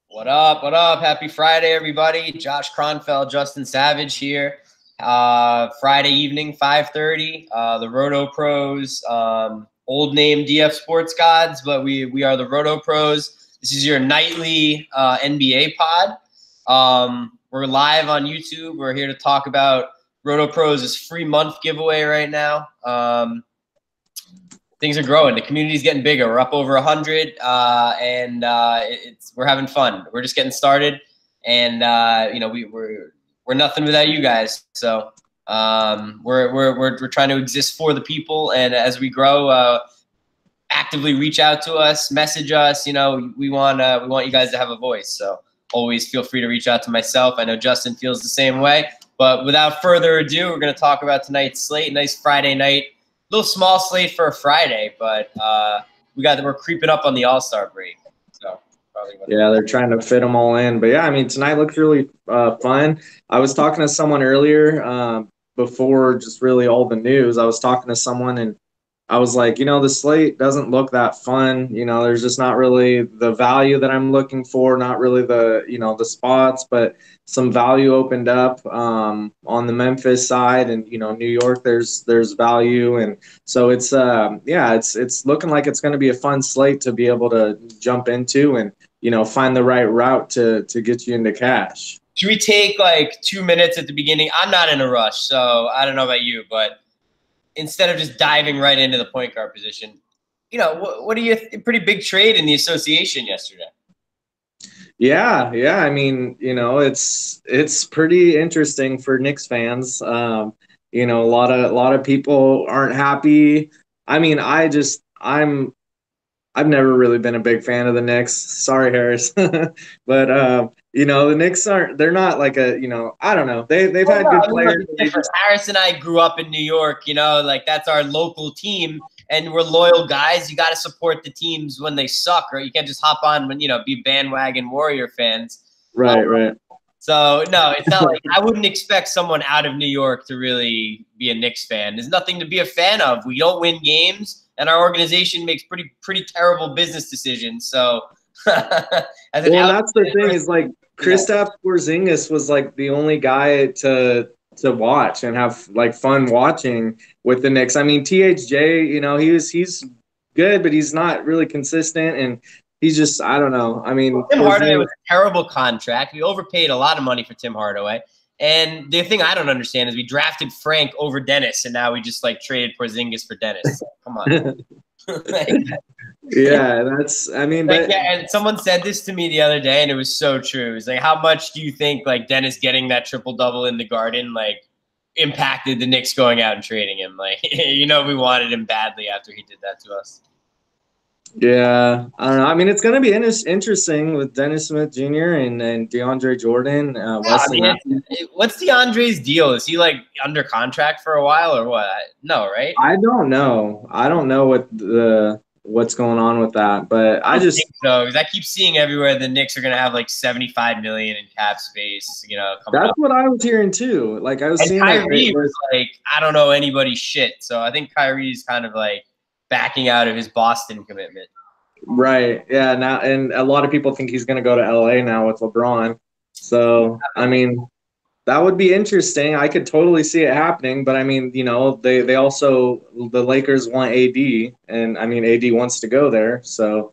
What up? What up? Happy Friday, everybody. Josh Kronfeld, Justin Savage here. Friday evening, 5:30. The RotoPros, old name DF Sports Gods, but we are the RotoPros. This is your nightly NBA pod. We're live on YouTube. We're here to talk about RotoPros' free month giveaway right now. Things are growing. The community's getting bigger. We're up over 100, and we're having fun. We're just getting started, and we're nothing without you guys. So we're trying to exist for the people, and as we grow, actively reach out to us, message us. We want you guys to have a voice. So always feel free to reach out to myself. I know Justin feels the same way. But without further ado, we're going to talk about tonight's slate. Nice Friday night. Little small slate for a Friday, but we're creeping up on the All-Star break. So yeah, they're trying to fit them all in. But yeah, I mean, tonight looks really fun. I was talking to someone earlier before just really all the news. I was talking to someone and I was like, the slate doesn't look that fun. There's just not really the value that I'm looking for, not really the spots, but some value opened up on the Memphis side, and New York there's value, and so it's it's looking like it's going to be a fun slate to be able to jump into and find the right route to get you into cash. Should we take like 2 minutes at the beginning? I'm not in a rush, so I don't know about you, but instead of just diving right into the point guard position, what do you pretty big trade in the association yesterday? Yeah. I mean, it's pretty interesting for Knicks fans. A lot of people aren't happy. I mean, I've never really been a big fan of the Knicks. Sorry, Harris. But the Knicks they're not like I don't know. They've had good players. Harris and I grew up in New York, that's our local team, and we're loyal guys. You got to support the teams when they suck, or you can't just hop on when, be bandwagon Warrior fans. Right. So, no, it's not like I wouldn't expect someone out of New York to really be a Knicks fan. There's nothing to be a fan of. We don't win games, and our organization makes pretty terrible business decisions. So, that's the thing is like Kristaps Porzingis was like the only guy to watch and have like fun watching with the Knicks. I mean, THJ, he's good, but he's not really consistent, and he's just, I don't know. I mean, Tim Hardaway was a terrible contract. We overpaid a lot of money for Tim Hardaway. And the thing I don't understand is we drafted Frank over Dennis, and now we just like traded Porzingis for Dennis. Come on. Yeah, that's. I mean, but and someone said this to me the other day, and it was so true. It's like, how much do you think like Dennis getting that triple double in the Garden like impacted the Knicks going out and trading him? Like, we wanted him badly after he did that to us. Yeah, I don't know. I mean, it's going to be interesting with Dennis Smith Jr. and DeAndre Jordan. What's DeAndre's deal? Is he like under contract for a while or what? No, right? I don't know. I don't know what's going on with that, but I just think so, because I keep seeing everywhere the Knicks are going to have like $75 million in cap space. That's what I was hearing too. Like I was seeing Kyrie was like, I don't know anybody's shit. So I think Kyrie's kind of like backing out of his Boston commitment. Right. Yeah. Now, and a lot of people think he's going to go to LA now with LeBron. So, I mean, that would be interesting. I could totally see it happening. But I mean, they also, the Lakers want AD, and I mean, AD wants to go there. So,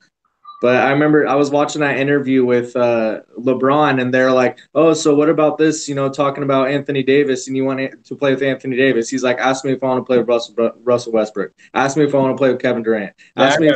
but I remember I was watching that interview with LeBron, and they're like, "Oh, so what about this? Talking about Anthony Davis, and you want to play with Anthony Davis?" He's like, "Ask me if I want to play with Russell Westbrook. Ask me if I want to play with Kevin Durant. Ask me."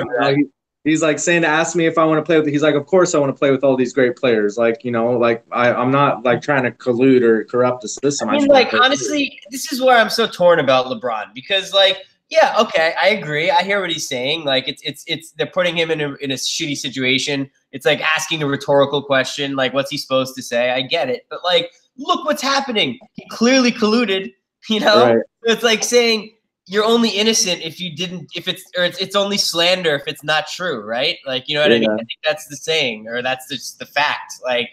He's like saying to ask me if I want to play with. He's like, "Of course I want to play with all these great players. Like, I'm not like trying to collude or corrupt the system." I mean, like honestly, this is where I'm so torn about LeBron, because like. Yeah, okay, I agree. I hear what he's saying. Like it's they're putting him in a shitty situation. It's like asking a rhetorical question, like what's he supposed to say? I get it. But like look what's happening. He clearly colluded, Right. It's like saying you're only innocent if it's only slander if it's not true, right? Like, you know what I mean? I think that's the saying, or that's just the fact. Like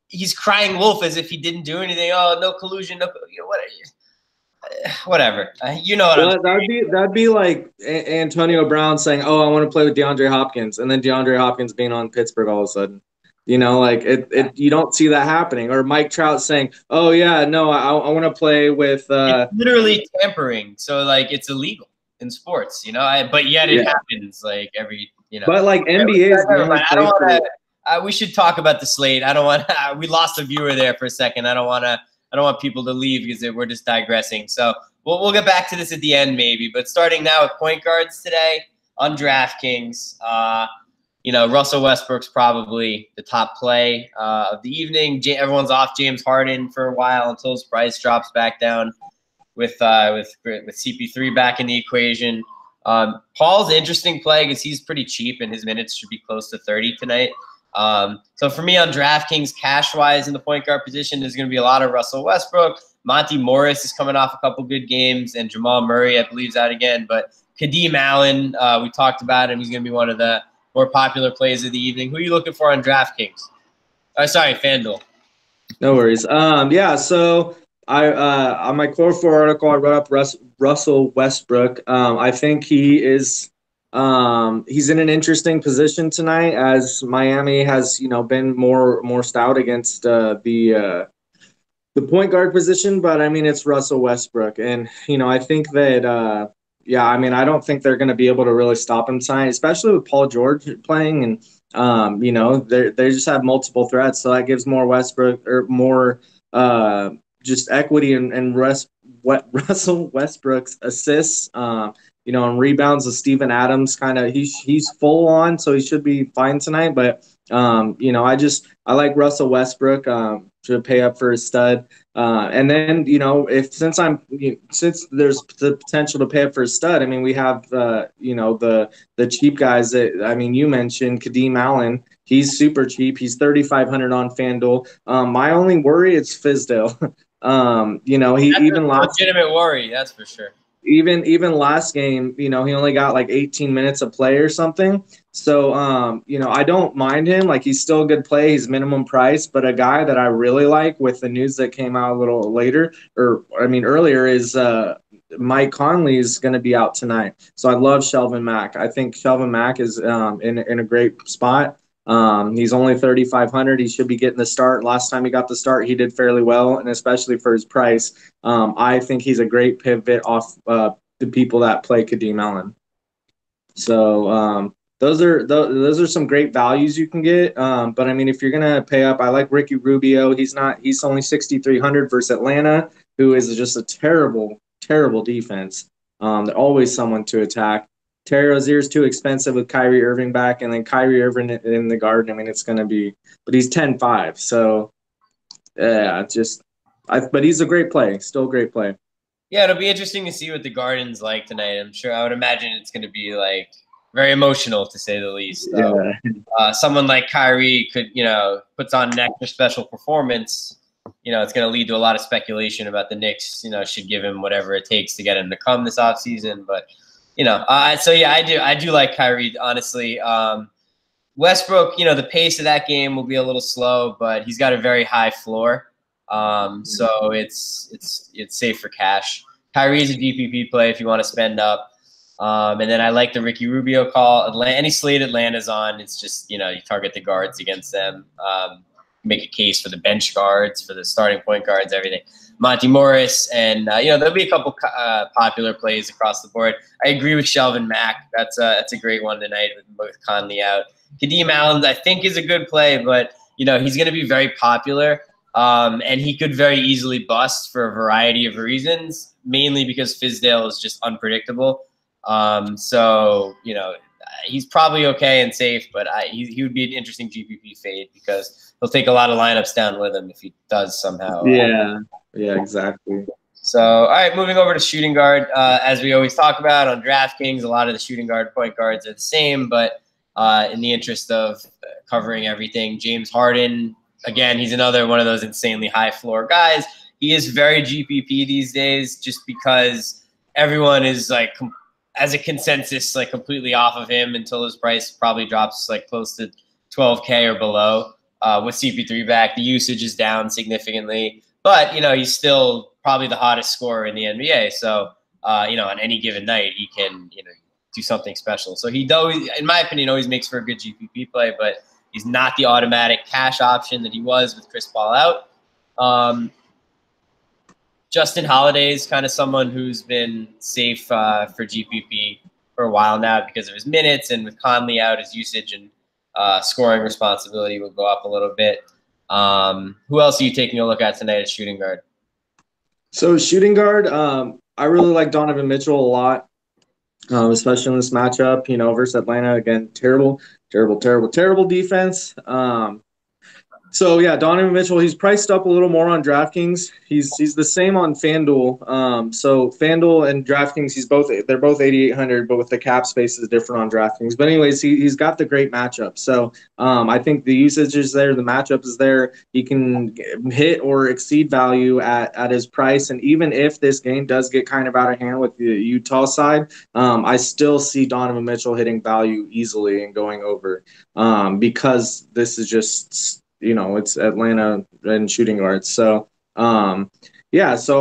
he's crying wolf as if he didn't do anything. Oh, no collusion, no whatever. That'd be like Antonio Brown saying, "Oh, I want to play with DeAndre Hopkins," and then DeAndre Hopkins being on Pittsburgh all of a sudden. You know, like you don't see that happening. Or Mike Trout saying, "Oh yeah, no, I want to play with." It's literally tampering, so like it's illegal in sports, you know. But yet it happens like every, you know. But like NBA is the only I don't place want to. We should talk about the slate. I don't want. We lost a viewer there for a second. I don't want to. I don't want people to leave because we're just digressing. So we'll get back to this at the end maybe. But starting now with point guards today on DraftKings. You know, Russell Westbrook's probably the top play of the evening. Everyone's off James Harden for a while until his price drops back down with CP3 back in the equation. Paul's an interesting play because he's pretty cheap and his minutes should be close to 30 tonight. So for me on DraftKings, cash-wise in the point guard position, there's going to be a lot of Russell Westbrook. Monty Morris is coming off a couple good games, and Jamal Murray, I believe, is out again. But Kadeem Allen, we talked about him. He's going to be one of the more popular plays of the evening. Who are you looking for on DraftKings? Oh, sorry, FanDuel. No worries. Yeah, so I on my Core 4 article, I wrote up Russell Westbrook. I think he is he's in an interesting position tonight as Miami has, been more stout against the point guard position, but I mean it's Russell Westbrook, and I think that yeah, I mean I don't think they're going to be able to really stop him tonight, especially with Paul George playing, and they just have multiple threats, so that gives more Westbrook or more just equity and Russell Westbrook's assists. And rebounds with Steven Adams, kind of he's full on, so he should be fine tonight. But I like Russell Westbrook to pay up for his stud. And then, since there's the potential to pay up for his stud, I mean, we have, the cheap guys that, I mean, you mentioned Kadeem Allen. He's super cheap. He's 3,500 on FanDuel. My only worry is Fizdale. That's even legitimate worry. That's for sure. Even last game, he only got like 18 minutes of play or something. So, I don't mind him. Like, he's still a good play. He's minimum price. But a guy that I really like with the news that came out a little earlier is Mike Conley is going to be out tonight. So I love Shelvin Mack. I think Shelvin Mack is in a great spot. He's only 3,500. He should be getting the start. Last time he got the start, he did fairly well, and especially for his price, I think he's a great pivot off the people that play Kadeem Allen. So those are some great values you can get. But I mean, if you're gonna pay up, I like Ricky Rubio. He's only 6,300 versus Atlanta, who is just a terrible defense. They're always someone to attack. Terry Rozier's too expensive with Kyrie Irving back, and then Kyrie Irving in the Garden. I mean, it's going to be – but he's 10-5. So, yeah, but he's a great play, still a great play. Yeah, it'll be interesting to see what the Garden's like tonight. I would imagine it's going to be, like, very emotional, to say the least. Yeah. Someone like Kyrie could, puts on an extra special performance. It's going to lead to a lot of speculation about the Knicks, should give him whatever it takes to get him to come this offseason. But – so yeah, I do like Kyrie, honestly. Westbrook, the pace of that game will be a little slow, but he's got a very high floor. So it's safe for cash. Kyrie's a GPP play if you want to spend up. And then I like the Ricky Rubio call. Any slate Atlanta's on, it's just, you target the guards against them. Make a case for the bench guards, for the starting point guards, everything. Monty Morris, and there'll be a couple popular plays across the board. I agree with Shelvin Mack. That's a great one tonight with Conley out. Kadeem Allen, I think, is a good play, but he's going to be very popular, and he could very easily bust for a variety of reasons, mainly because Fizdale is just unpredictable. So he's probably okay and safe, but he would be an interesting GPP fade because he'll take a lot of lineups down with him if he does somehow. Yeah, exactly. So, all right, moving over to shooting guard. As we always talk about on DraftKings, a lot of the shooting guard, point guards are the same, but in the interest of covering everything, James Harden, again, he's another one of those insanely high floor guys. He is very GPP these days just because everyone is like – as a consensus, like completely off of him until his price probably drops like close to 12K or below. With CP3 back, the usage is down significantly, but he's still probably the hottest scorer in the NBA. So on any given night, he can do something special. So he does, in my opinion, always makes for a good GPP play. But He's not the automatic cash option that he was with Chris Paul out. Justin Holiday is kind of someone who's been safe for GPP for a while now because of his minutes, and with Conley out, his usage and scoring responsibility will go up a little bit. Who else are you taking a look at tonight at shooting guard? So shooting guard, I really like Donovan Mitchell a lot, especially in this matchup, versus Atlanta. Again, terrible defense. So yeah, Donovan Mitchell, he's priced up a little more on DraftKings. He's the same on FanDuel. So FanDuel and DraftKings, they're both 8,800, but with the cap space is different on DraftKings. But anyways, he's got the great matchup. So I think the usage is there, the matchup is there. He can hit or exceed value at his price. And even if this game does get kind of out of hand with the Utah side, I still see Donovan Mitchell hitting value easily and going over because this is just it's Atlanta and shooting guards. So, so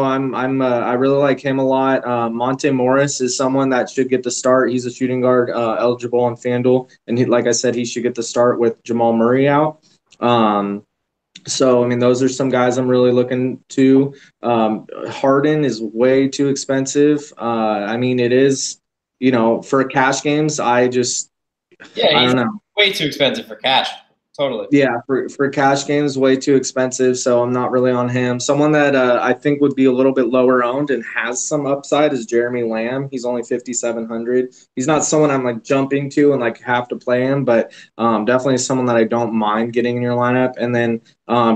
I really like him a lot. Monte Morris is someone that should get the start. He's a shooting guard eligible on FanDuel. And like I said, he should get the start with Jamal Murray out. So, I mean, those are some guys I'm really looking to. Harden is way too expensive. I mean, it is, for cash games, I don't know. Way too expensive for cash. Totally. Yeah, for cash games, way too expensive, so I'm not really on him. Someone that I think would be a little bit lower owned and has some upside is Jeremy Lamb. He's only 5,700. He's not someone I'm like jumping to and like have to play him, but definitely someone that I don't mind getting in your lineup. And then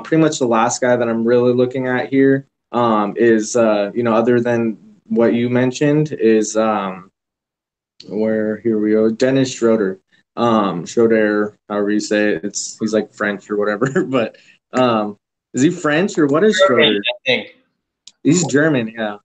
pretty much the last guy that I'm really looking at here is other than what you mentioned is here we go, Dennis Schroeder. Schroeder, however you say it, he's like French or whatever, but is he French or what is Schroeder? I think he's German, yeah.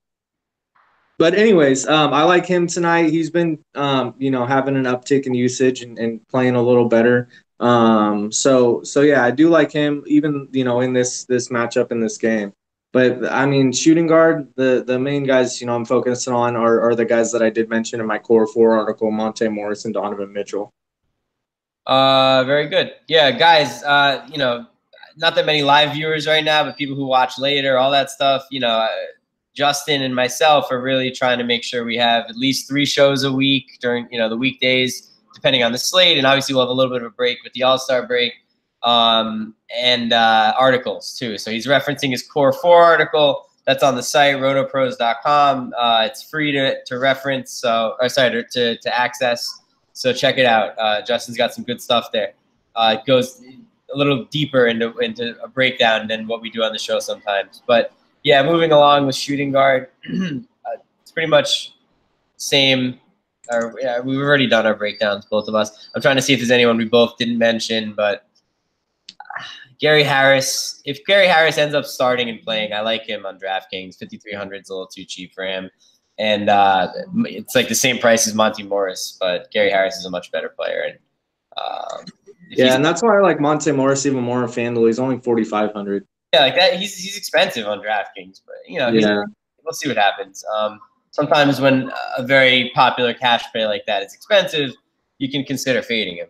But anyways, I like him tonight. He's been having an uptick in usage and playing a little better. So yeah, I do like him even in this matchup in this game. But I mean, shooting guard, the main guys I'm focusing on are the guys that I did mention in my Core 4 article: Monte Morris and Donovan Mitchell. Very good. Yeah, guys, not that many live viewers right now, but people who watch later, all that stuff, Justin and myself are really trying to make sure we have at least 3 shows a week during, the weekdays, depending on the slate. And obviously we'll have a little bit of a break with the All-Star break, and articles too. So he's referencing his Core 4 article. That's on the site, RotoPros.com. It's free to reference, to access. So check it out. Justin's got some good stuff there. It goes a little deeper into a breakdown than what we do on the show sometimes. But yeah, moving along with shooting guard, it's pretty much same. We've already done our breakdowns, both of us. I'm trying to see if there's anyone we both didn't mention, but Gary Harris. If Gary Harris ends up starting and playing, I like him on DraftKings. 5,300 is a little too cheap for him. And it's like the same price as Monte Morris, but Gary Harris is a much better player. And and that's why I like Monte Morris even more on FanDuel. He's only 4,500. Yeah, like that. He's expensive on DraftKings, but we'll see what happens. Sometimes when a very popular cash play like that is expensive, you can consider fading him.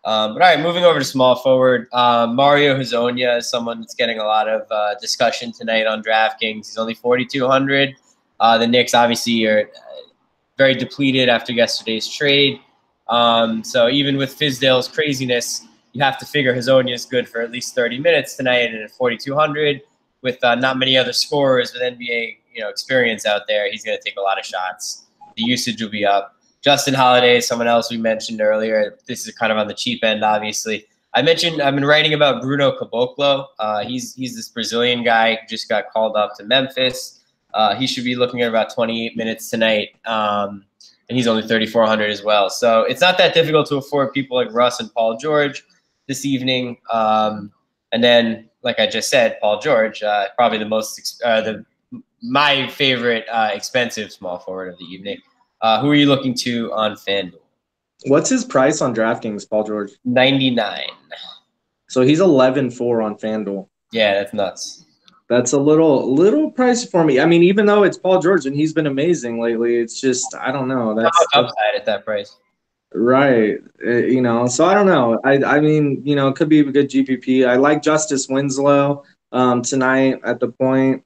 But all right, moving over to small forward, Mario Hezonja is someone that's getting a lot of discussion tonight on DraftKings. He's only 4,200. The Knicks obviously are very depleted after yesterday's trade. So even with Fizdale's craziness, you have to figure Hezonja is good for at least 30 minutes tonight, and at 4,200 with not many other scorers with NBA experience out there, he's going to take a lot of shots. The usage will be up. Justin Holiday is someone else we mentioned earlier. This is kind of on the cheap end, obviously. I've been writing about Bruno Caboclo. He's this Brazilian guy who just got called up to Memphis. He should be looking at about 28 minutes tonight, and he's only 3,400 as well. So it's not that difficult to afford people like Russ and Paul George this evening. And then, like I just said, Paul George, probably my favorite expensive small forward of the evening. Who are you looking to on FanDuel? What's his price on DraftKings, Paul George? 99. So he's 11.4 on FanDuel. Yeah, that's nuts. That's a little pricey for me. I mean, even though it's Paul George and he's been amazing lately, it's just I don't know. That's upside at that price. Right. You know, so I don't know. I mean, you know, it could be a good GPP. I like Justice Winslow tonight at the point.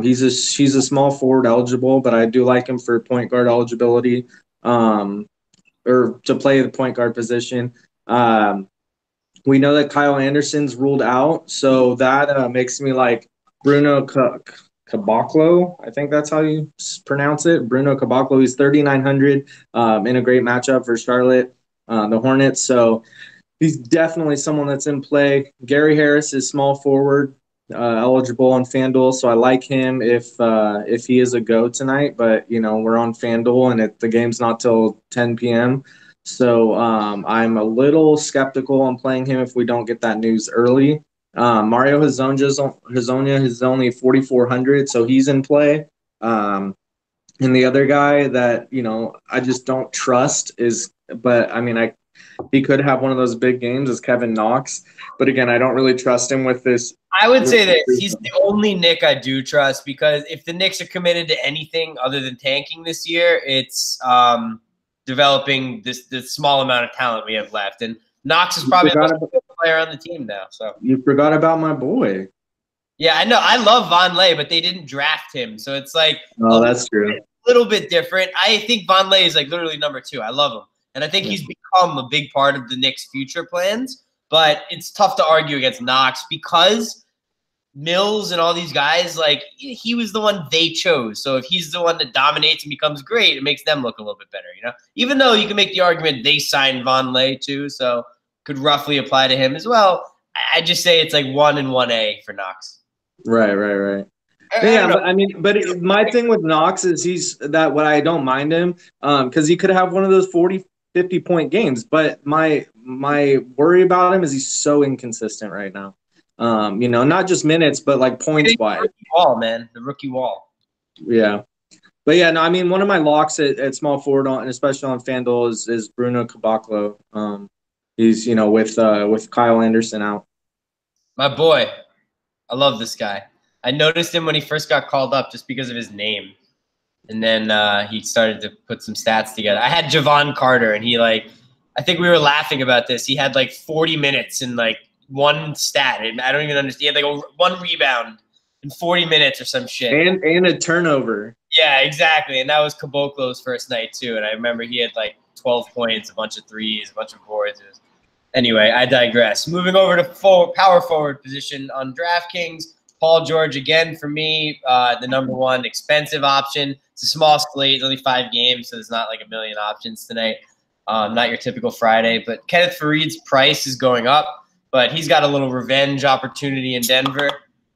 He's a small forward eligible, but I do like him for point guard eligibility, or to play the point guard position. Um, we know that Kyle Anderson's ruled out, so that makes me like Bruno Caboclo. I think that's how you pronounce it. Bruno Caboclo. He's 3,900 in a great matchup for Charlotte, the Hornets. So he's definitely someone that's in play. Gary Harris is small forward, eligible on FanDuel, so I like him if he is a go tonight. But you know, we're on FanDuel and the game's not till 10 p.m. So I'm a little skeptical on playing him if we don't get that news early. Mario Hezonja is only 4,400, so he's in play. And the other guy that you know I just don't trust is, but I mean he could have one of those big games as Kevin Knox. But again, I don't really trust him with this. I would say that he's the only Nick I do trust, because if the Knicks are committed to anything other than tanking this year, it's developing this small amount of talent we have left. And Knox is probably the most important player on the team now. So you forgot about my boy. Yeah, I know. I love Vonleh, but they didn't draft him. So it's like that's true. A little bit different. I think Vonleh is like literally number 2. I love him. And I think he's become a big part of the Knicks' future plans. But it's tough to argue against Knox because Mills and all these guys, like, he was the one they chose. So if he's the one that dominates and becomes great, it makes them look a little bit better, you know? Even though you can make the argument they signed Vonleh too, so could roughly apply to him as well. I just say it's like 1 and 1A for Knox. Right. Yeah, but I mean, my thing with Knox is what I don't mind him, because he could have one of those 40, 50-point games. But my worry about him is he's so inconsistent right now. You know, not just minutes, but like points wise. The rookie wall. Yeah, but yeah, no, I mean, one of my locks at small forward and especially on FanDuel is Bruno Caboclo. He's with Kyle Anderson out. My boy, I love this guy. I noticed him when he first got called up just because of his name. And then he started to put some stats together. I had Javon Carter, and I think we were laughing about this. He had like 40 minutes and like one stat. And I don't even understand. He had like one rebound in 40 minutes or some shit. And a turnover. Yeah, exactly. And that was Caboclo's first night too. And I remember he had like 12 points, a bunch of threes, a bunch of boards. Anyway, I digress. Moving over to power forward position on DraftKings. Paul George again for me, the number 1 expensive option. It's a small slate, only 5 games, so there's not like a million options tonight. Not your typical Friday, but Kenneth Faried's price is going up, but he's got a little revenge opportunity in Denver.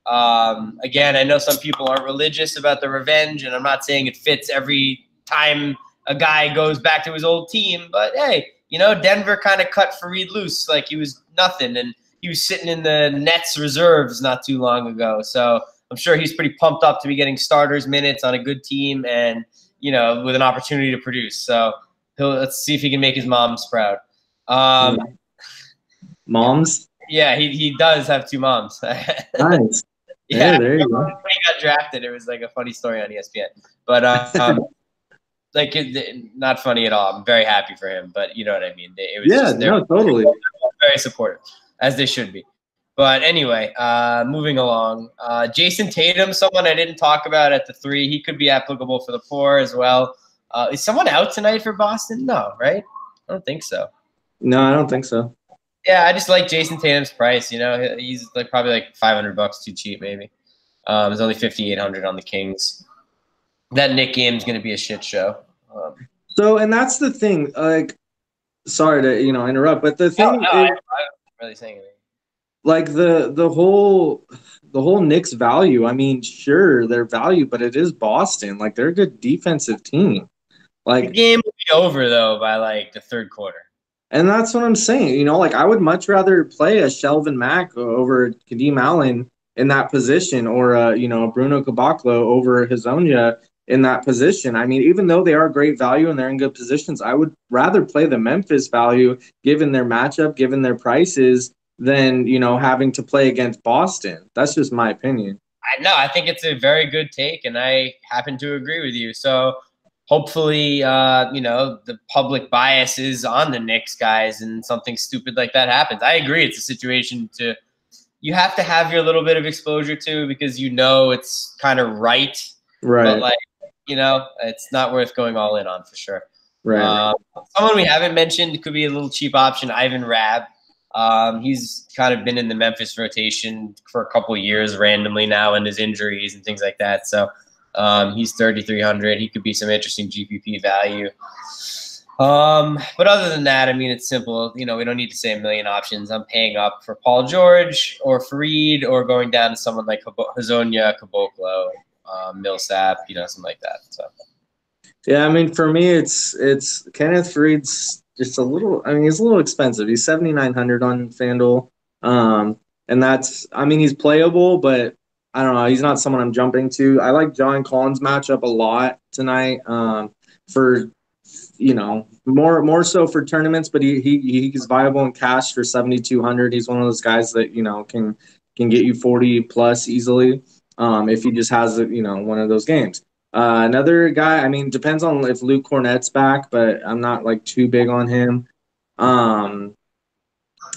Again, I know some people aren't religious about the revenge, and I'm not saying it fits every time a guy goes back to his old team, but hey, you know, Denver kind of cut Faried loose like he was nothing, and he was sitting in the Nets reserves not too long ago. So I'm sure he's pretty pumped up to be getting starters minutes on a good team and, you know, with an opportunity to produce. So let's see if he can make his moms proud. Moms? Yeah, he does have 2 moms. Nice. Yeah, there you go. When he got drafted, it was like a funny story on ESPN. But not funny at all. I'm very happy for him, but you know what I mean. It was totally. Very supportive, as they should be. But anyway, moving along. Jason Tatum, someone I didn't talk about at the 3. He could be applicable for the 4 as well. Is someone out tonight for Boston? No, right? I don't think so. No, I don't think so. Yeah, I just like Jason Tatum's price. You know, he's like probably like $500 too cheap, maybe. There's only 5,800 on the Kings. That Knick game is going to be a shit show. And that's the thing. Like, sorry to interrupt, but the thing is, I'm really saying anything. Like the whole Knicks value. I mean, sure, their value, but it is Boston. Like, they're a good defensive team. Like, the game will be over though by like the 3rd quarter. And that's what I'm saying. You know, like, I would much rather play a Shelvin Mack over Kadeem Allen in that position, or Bruno Caboclo over Hezonja in that position. I mean, even though they are great value and they're in good positions, I would rather play the Memphis value given their matchup, given their prices, than, having to play against Boston. That's just my opinion. I think it's a very good take, and I happen to agree with you. So hopefully, the public bias is on the Knicks guys and something stupid like that happens. I agree. It's a situation you have to have your little bit of exposure to because it's kind of right. Right. But it's not worth going all in on for sure. Right. Someone we haven't mentioned could be a little cheap option, Ivan Rabb. He's kind of been in the Memphis rotation for a couple of years randomly now and his injuries and things like that. So he's 3,300. He could be some interesting GPP value. But other than that, I mean, it's simple. We don't need to say a million options. I'm paying up for Paul George or Fareed or going down to someone like Hazonia, Caboclo, Millsap, something like that. So. Yeah, I mean, for me, it's Kenneth Fareed's just a little. I mean, he's a little expensive. He's 7,900 on FanDuel, and he's playable, but I don't know. He's not someone I'm jumping to. I like John Collins' matchup a lot tonight. For more so for tournaments, but he's viable in cash for 7,200. He's one of those guys that can get you 40 plus easily if he just has one of those games. Another guy, I mean, depends on if Luke Cornett's back, but I'm not too big on him. I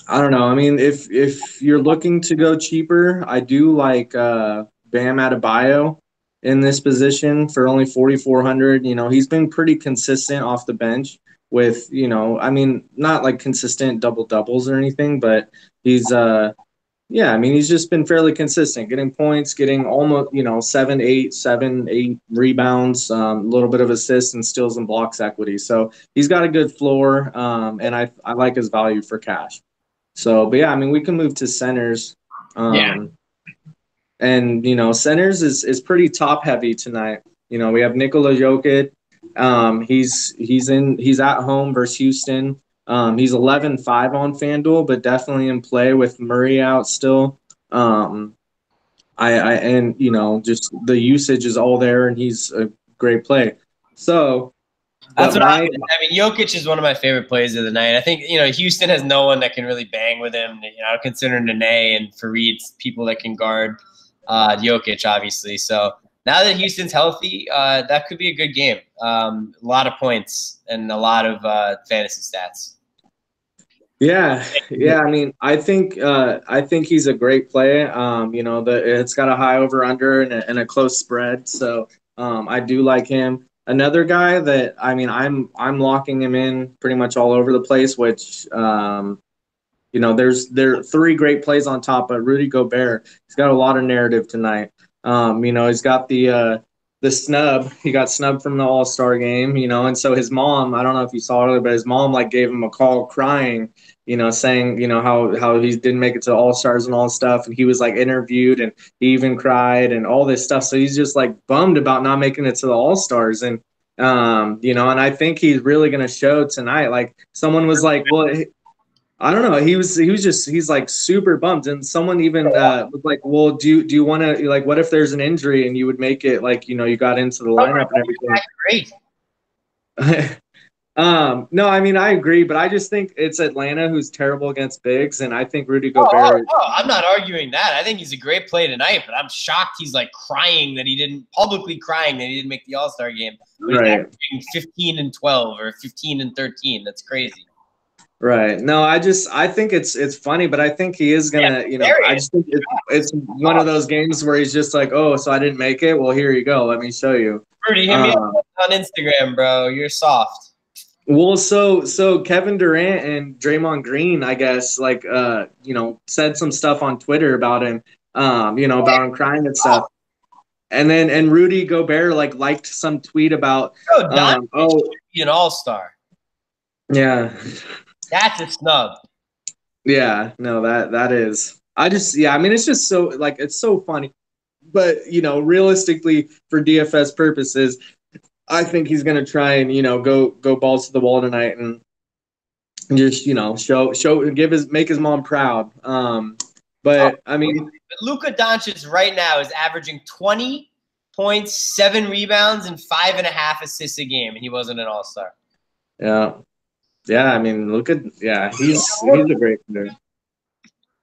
don't know. I mean, if you're looking to go cheaper, I do like Bam Adebayo in this position for only 4,400. He's been pretty consistent off the bench with, I mean, not consistent double doubles or anything, but he's he's just been fairly consistent, getting points, getting almost, 7, 8 rebounds, a little bit of assists and steals and blocks equity. So he's got a good floor, and I like his value for cash. So, but yeah, I mean, we can move to centers. And, centers is pretty top heavy tonight. We have Nikola Jokic. He's at home versus Houston. He's 11-5 on FanDuel, but definitely in play with Murray out still. Just the usage is all there, and he's a great play. So that's what I mean. Jokic is one of my favorite plays of the night. I think Houston has no one that can really bang with him. Considering Nene and Fareed's people that can guard Jokic, obviously. So now that Houston's healthy, that could be a good game. A lot of points and a lot of fantasy stats. Yeah. I mean, I think he's a great play. It's got a high over under and a close spread, so I do like him. Another guy that I'm locking him in pretty much all over the place. Which there are 3 great plays on top, but Rudy Gobert, he's got a lot of narrative tonight. He's got the snub. He got snubbed from the All-Star game, and so his mom, I don't know if you saw it, but his mom gave him a call crying, saying, how he didn't make it to the All-Stars and all this stuff. And he was interviewed and he even cried and all this stuff. So he's just bummed about not making it to the All-Stars. And, and I think he's really going to show tonight. Someone was well, I don't know. He's super bummed. And someone even was well, do you want to, what if there's an injury and you would make it, you got into the lineup and everything? Great. No, I mean, I agree, but I just think it's Atlanta who's terrible against bigs. And I think Rudy Gobert. I'm not arguing that. I think he's a great play tonight, but I'm shocked he's publicly crying that he didn't make the All-Star game. Right. 15-12 or 15-13. That's crazy. Right. No, I think it's funny, but I think he is gonna, I just think it's one of those games where he's just oh, so I didn't make it. Well, here you go. Let me show you. Rudy, hit me up on Instagram, bro. You're soft. Well, so Kevin Durant and Draymond Green, I guess, said some stuff on Twitter about him, about him crying and stuff. And then Rudy Gobert liked some tweet about be an all-star. Yeah. That's a snub. Yeah, no, that is. I mean, it's just so it's so funny. But, realistically for DFS purposes, I think he's going to try and, go balls to the wall tonight and just, make his mom proud. But I mean, Luka Doncic right now is averaging 20 points, 7 rebounds, and 5.5 assists a game, and he wasn't an all-star. Yeah. Yeah, I mean, he's a great player.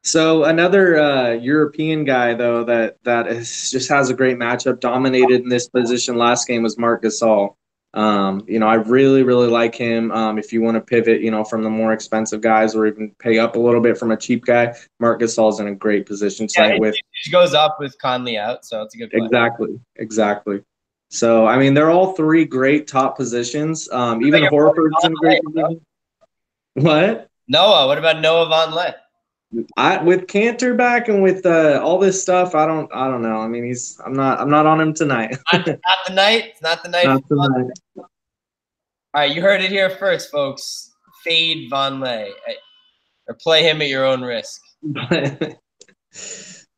So another European guy, though, that just has a great matchup, dominated in this position last game was Marc Gasol. I really, really like him. If you want to pivot, from the more expensive guys or even pay up a little bit from a cheap guy, Marc Gasol's in a great position tonight with. He goes up with Conley out, so it's a good play. Exactly. So, I mean, they're all three great top positions. Even Horford's in a great position. What? Noah. What about Noah Vonleh? With Cantor back and with all this stuff, I don't know. I mean, I'm not on him tonight. not the night. It's not the night. Not tonight. All right, you heard it here first, folks. Fade Vonleh or play him at your own risk.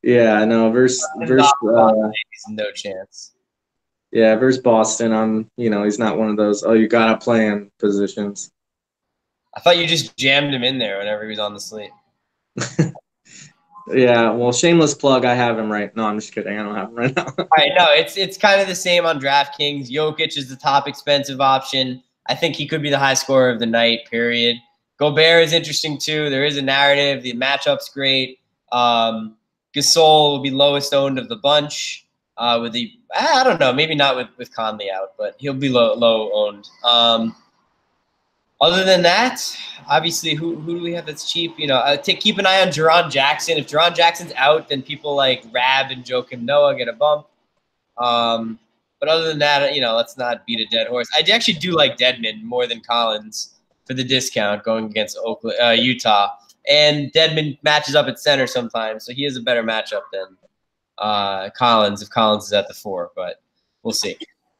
Yeah, no. Versus no chance. Yeah, versus Boston, he's not one of those. Oh, you gotta play him positions. I thought you just jammed him in there whenever he was on the slate. Yeah, well, shameless plug. I have him right. No, I'm just kidding. I don't have him right now. All right, no, it's kind of the same on DraftKings. Jokic is the top expensive option. I think he could be the high scorer of the night, period. Gobert is interesting, too. There is a narrative. The matchup's great. Gasol will be lowest owned of the bunch. I don't know, maybe not with Conley out, but he'll be low owned. Other than that, obviously, who do we have that's cheap? Keep an eye on Jaren Jackson. If Jaren Jackson's out, then people like Rab and Joakim Noah get a bump. But other than that, let's not beat a dead horse. I actually do like Dedmon more than Collins for the discount going against Utah. And Dedmon matches up at center sometimes, so he has a better matchup than Collins if Collins is at the 4, but we'll see.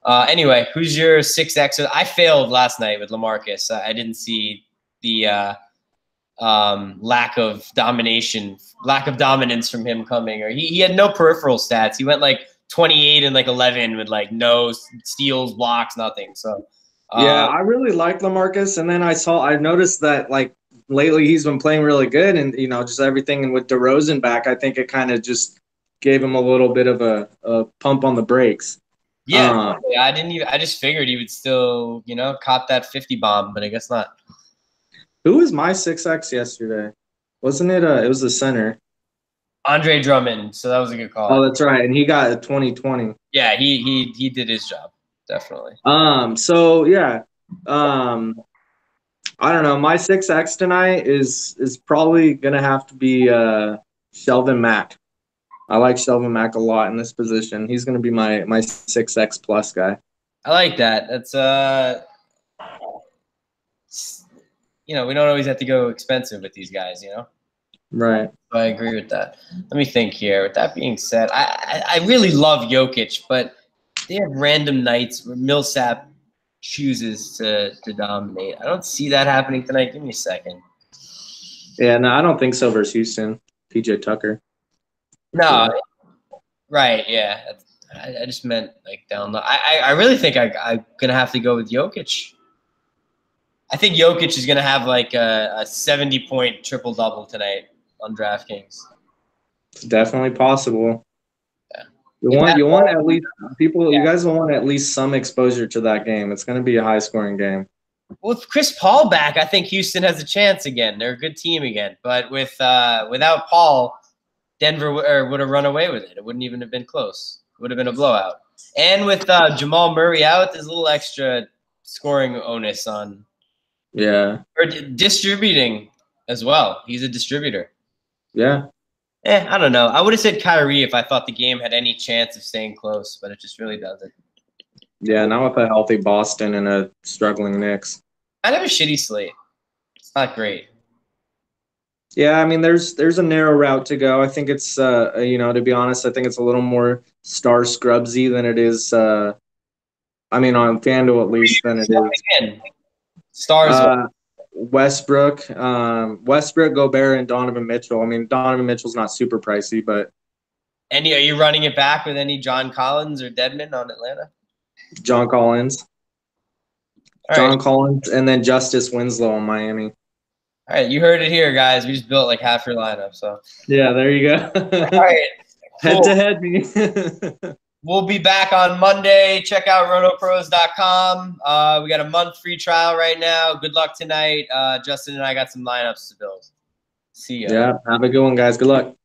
Anyway, who's your 6X? I failed last night with LaMarcus. I didn't see the lack of dominance from him coming, or he had no peripheral stats. He went like 28 and like 11 with like no steals, blocks, nothing. So yeah, I really like LaMarcus, and then I noticed that like lately he's been playing really good, and just everything. And with DeRozan back, I think it kind of just gave him a little bit of a pump on the brakes. Yeah, I just figured he would still, cop that 50 bomb, but I guess not. Who was my 6X yesterday? Wasn't it? It was the center. Andre Drummond. So that was a good call. Oh, that's right, and he got a 2020. Yeah, he did his job, definitely. So yeah, I don't know. My 6X tonight is probably gonna have to be Shelvin Mack. I like Shelvin Mack a lot in this position. He's going to be my 6X plus guy. I like that. That's we don't always have to go expensive with these guys, Right. I agree with that. Let me think here. With that being said, I really love Jokic, but they have random nights where Millsap chooses to dominate. I don't see that happening tonight. Give me a second. Yeah, no, I don't think so versus Houston. PJ Tucker. No, right, yeah. I just meant like down low. I really think I'm gonna have to go with Jokic. I think Jokic is gonna have like a 70-point triple double tonight on DraftKings. It's definitely possible. Yeah. You want at least people. Yeah. You guys want at least some exposure to that game. It's gonna be a high scoring game. Well, with Chris Paul back, I think Houston has a chance again. They're a good team again, but without Paul, Denver would have run away with it. It wouldn't even have been close. It would have been a blowout. And with Jamal Murray out, there's a little extra scoring onus on. Yeah. Or distributing as well. He's a distributor. Yeah. I don't know. I would have said Kyrie if I thought the game had any chance of staying close, but it just really doesn't. Yeah, not with a healthy Boston and a struggling Knicks. I have a shitty slate. It's not great. Yeah, I mean, there's a narrow route to go. I think it's, to be honest, I think it's a little more star scrubsy than it is. On FanDuel at least than it is. Again, stars. Westbrook, Gobert, and Donovan Mitchell. I mean, Donovan Mitchell's not super pricey, but. Are you running it back with any John Collins or Dedmon on Atlanta? John Collins. John Collins, and then Justice Winslow on Miami. All right, you heard it here, guys. We just built like half your lineup. So yeah, there you go. All right, cool. Head to head, me. We'll be back on Monday. Check out RotoPros.com. We got a month free trial right now. Good luck tonight. Justin and I got some lineups to build. See ya. Yeah, have a good one, guys. Good luck.